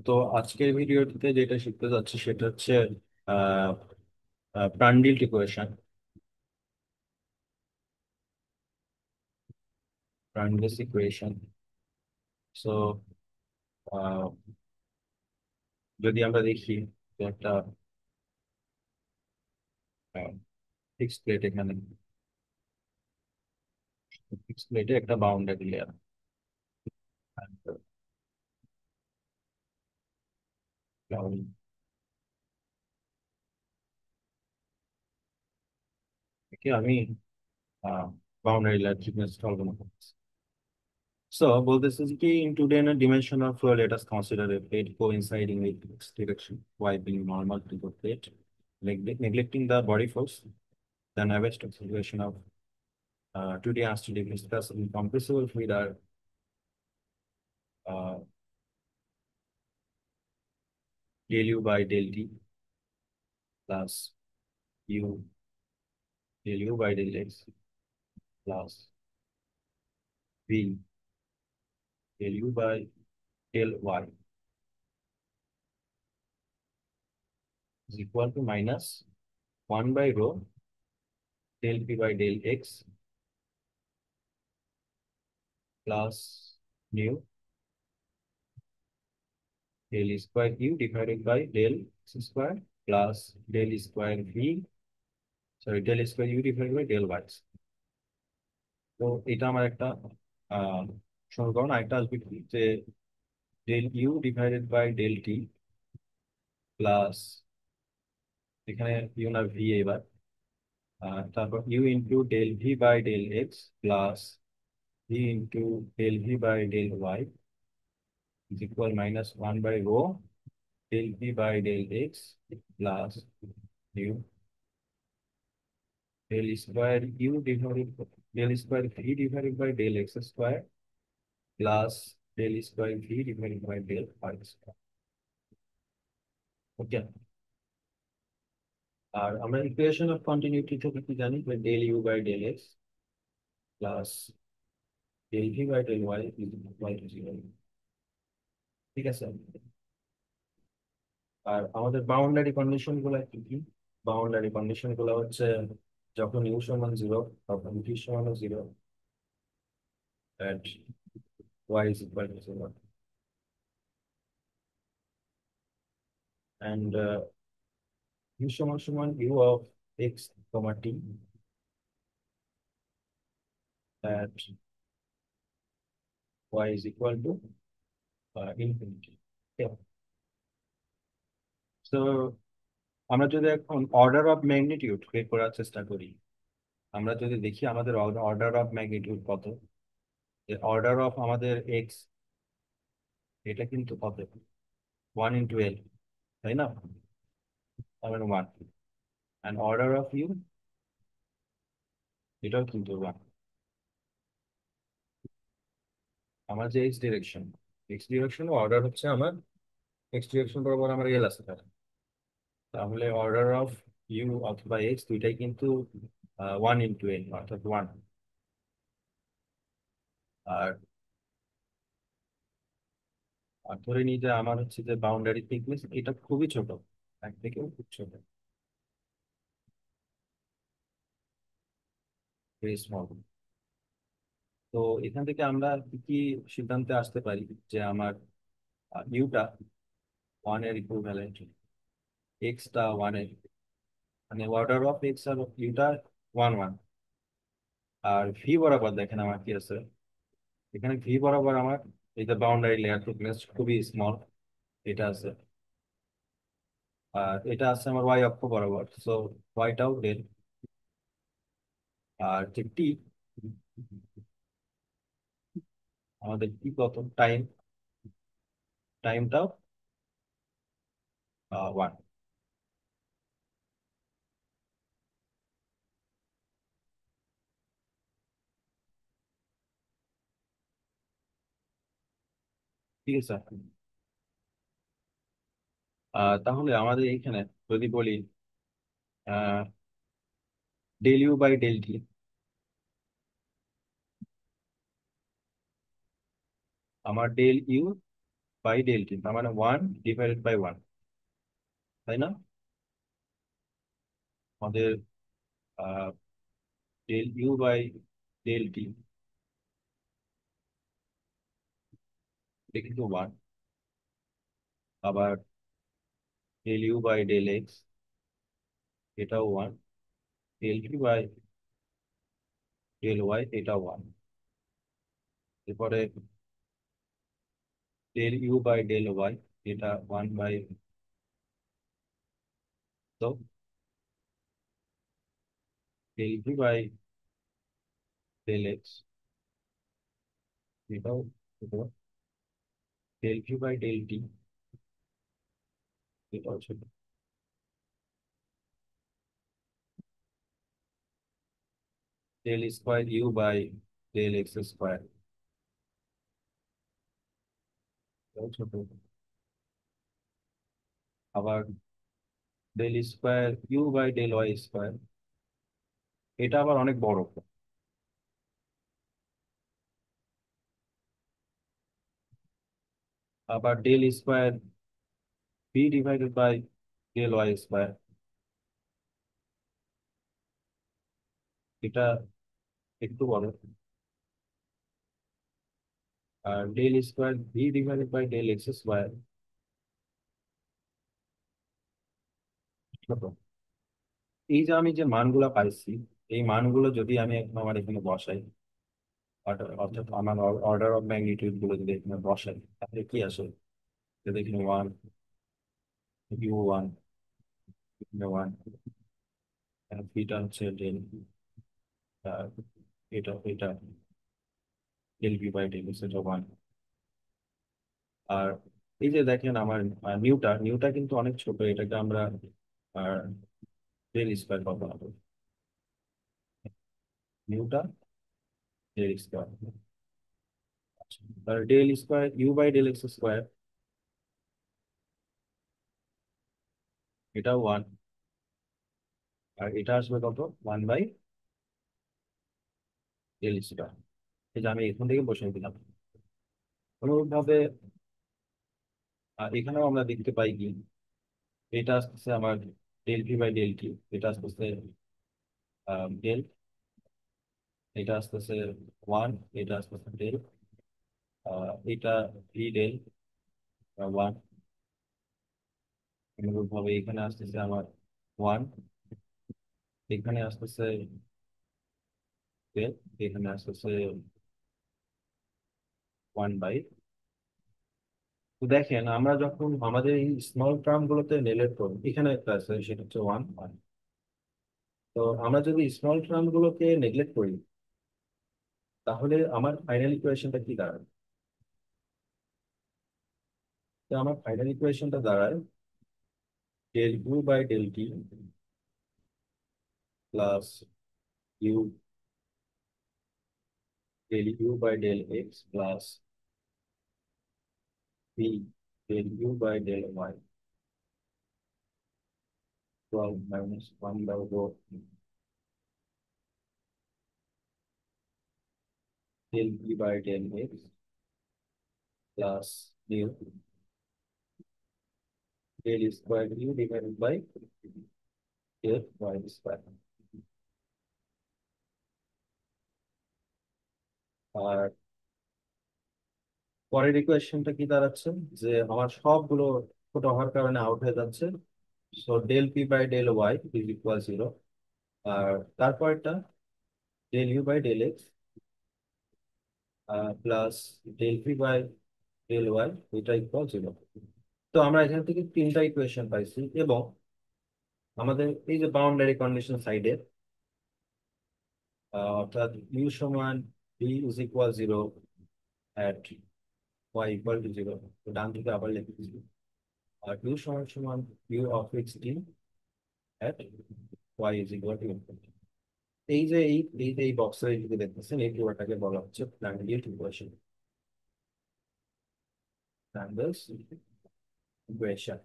তো আজকের ভিডিওটিতে যেটা শিখতে যাচ্ছি সেটা হচ্ছে আহ প্রান্ডিল ইকুয়েশন। প্রান্ডিল ইকুয়েশন। সো যদি আমরা দেখি যে একটা ফিক্স প্লেট, এখানে ফিক্স প্লেটে একটা বাউন্ডারি লেয়ার। আমি বাউন্ডারি লেয়ার থিকনেস কল্পনা করতেছি। সো বলতেছে যে কি in two dimensional flow, let us consider a plate coinciding with its direction y being normal to the plate, neglecting the body force. The Navier acceleration of 2D unsteady viscous incompressible fluid are uh, del u by del t plus u del u by del x plus v del u by del y is equal to minus 1 by rho del p by del x plus nu del square u divided by del x square plus del square v, sorry, del square u divided by del y। তো এটা আমার একটা আহ সমীকরণ। আরেকটা আসবে কি যে del u divided by del t plus, এখানে ইউ না ভি এবার, তারপর u into del v by del x plus v into del v by del y is equal minus one by rho del v by del x plus u del square u divided del square v divided by del x square plus del square v divided by del y square. Okay. আর আমরা equation of continuity থেকে কি জানি যে del u by del x plus del v by del y is equal to zero. ঠিক আছে। আর আমাদের boundary condition গুলো কি কি? বাউন্ডারি কন্ডিশন গুলো হচ্ছে যখন ইউ সমান জিরো তখন ভি সমান zero at y is equal to zero, and u সমান সমান u of x comma t at y is equal to infinity. তো আমরা যদি এখন অর্ডার অফ ম্যাগনিটিউড বের করার চেষ্টা করি, আমরা যদি দেখি আমাদের অর্ডার অফ ম্যাগনিটিউড কত, অর্ডার অফ আমাদের এক্স এটা কিন্তু কত, ওয়ান ইন্টু এল, তাই না? তার one. And order of u এটাও কিন্তু ওয়ান। আমার যে এক্স ডিরেকশন অর্ডার হচ্ছে আমার, এক্স ডিরেকশন বরাবর আমার এল আছে তার, তাহলে অর্ডার অফ ইউ অথবা এক্স দুইটাই কিন্তু ওয়ান ইন্টু এল অর্থাৎ ওয়ান। আর আর ধরে নিই যে আমার হচ্ছে যে বাউন্ডারি থিকনেস এটা খুবই ছোট, এক থেকেও খুব ছোট, ভেরি স্মল। তো এখান থেকে আমরা কি কি সিদ্ধান্তে আসতে পারি যে আমার ইউটা ওয়ান এর ইকুইভ্যালেন্ট, এক্সটা ওয়ান এর, মানে অর্ডার অফ এক্স আর ইউটা ওয়ান ওয়ান। আর ভি বরাবর দেখেন আমার কি আছে, এখানে ভি বরাবর আমার এই যে বাউন্ডারি লেয়ার থিকনেস খুবই স্মল, এটা আছে। আর এটা আছে আমার ওয়াই অক্ষ বরাবর, সো ওয়াইটাও ডেল। আর যে টি, আমাদের টি কত, টাইম, টাইমটাও ওয়ান। ঠিক আছে। তাহলে আমাদের এইখানে যদি বলি del u by del t, আমার del u by del t, তার মানে 1/1, তাই না? আমাদের del u by del t, এটা কিন্তু 1। আবার del u by del x, এটাও 1। Del t by del y, এটাও 1। এরপরে del u by del y, এটা 1 বাই, তো del v by del x, এটাও del v by del t, এটাও ছোট। Del square u by del x square, এটাও ছোট। আবার del square u by del y square, এটা আবার অনেক বড়। আবার del square b divided by del y square, এটা একটু বড়। আর del square v divided by del x square, ছোট। এই যে আমি যে মানগুলো পাইছি, এই মানগুলো যদি আমি এখন আমার এখানে বসাই, অর্থাৎ আমার অর্ডার অফ ম্যাগনিটিউড গুলো যদি এখানে বসাই, তাহলে কি আসে? যদি এখানে 1, ইউ 1, এখানে 1, ভিটা হচ্ছে ডেল, এটা এটা del v by del x, এটা 1। আর এই যে দেখেন আমার নিউটা নিউটা কিন্তু অনেক ছোট, এটাকে আমরা ডেল স্কোয়ার পাবো। নিউটা ডেল স্কোয়ার, তাহলে del square u by del x square, এটা 1। আর এটা আসবে কত? 1/ডেল স্কোয়ার। এই যে আমি এখান থেকে বসিয়ে দিলাম। অনুরূপভাবে এখানেও আমরা দেখতে পাই কি, এটা আসতেছে আমার del v by del t, এটা আসতেছে ডেল, এটা আসতেছে 1, এটা আসতেছে ডেল, এটা ভি ডেল 1। অনুরূপভাবে এখানে আসতেছে আমার 1, এখানে আসতেছে ডেল, এখানে আসতেছে 1/। তো দেখেন আমরা যখন আমাদের এই স্মল টার্ম গুলোতে নেগলেক্ট করি, এখানে একটা আছে সেটা হচ্ছে 1। তো আমরা যদি স্মল টার্ম গুলোকে নেগলেক্ট করি, তাহলে আমার ফাইনাল ইকুয়েশনটা কি দাঁড়ায়? তো আমার ফাইনাল ইকুয়েশনটা দাঁড়ায় del u by del t plus u, del u by del x plus b del u by del y, 12 - 1/রো del b by del x plus u del square u divided by del y square. আর পরের ইকুয়েশনটা কি দাঁড়াচ্ছে, যে আমার সবগুলো ছোট হওয়ার কারণে আউট হয়ে যাচ্ছে। So del p by del y is equal 0। আর তারপরটা del u by del x plus del p by del y, এটা ইকুয়াল 0। তো আমরা এখান থেকে তিনটা ইকুয়েশন পাইছি, এবং আমাদের এই যে বাউন্ডারি কন্ডিশন সাইডে, অর্থাৎ ইউ সমান b is equal 0 at y equal to 0, তো ডান দিকে আবার লিখে দিচ্ছি। আর ইউ সমান সমান u of x t at y is equal to infinity। এই যে এই বক্সে যদি দেখতেছেন, এই পুরোটাকে বলা হচ্ছে প্ল্যানেরিয়াল ইকুয়েশন, প্ল্যানার্স ইকুয়েশন।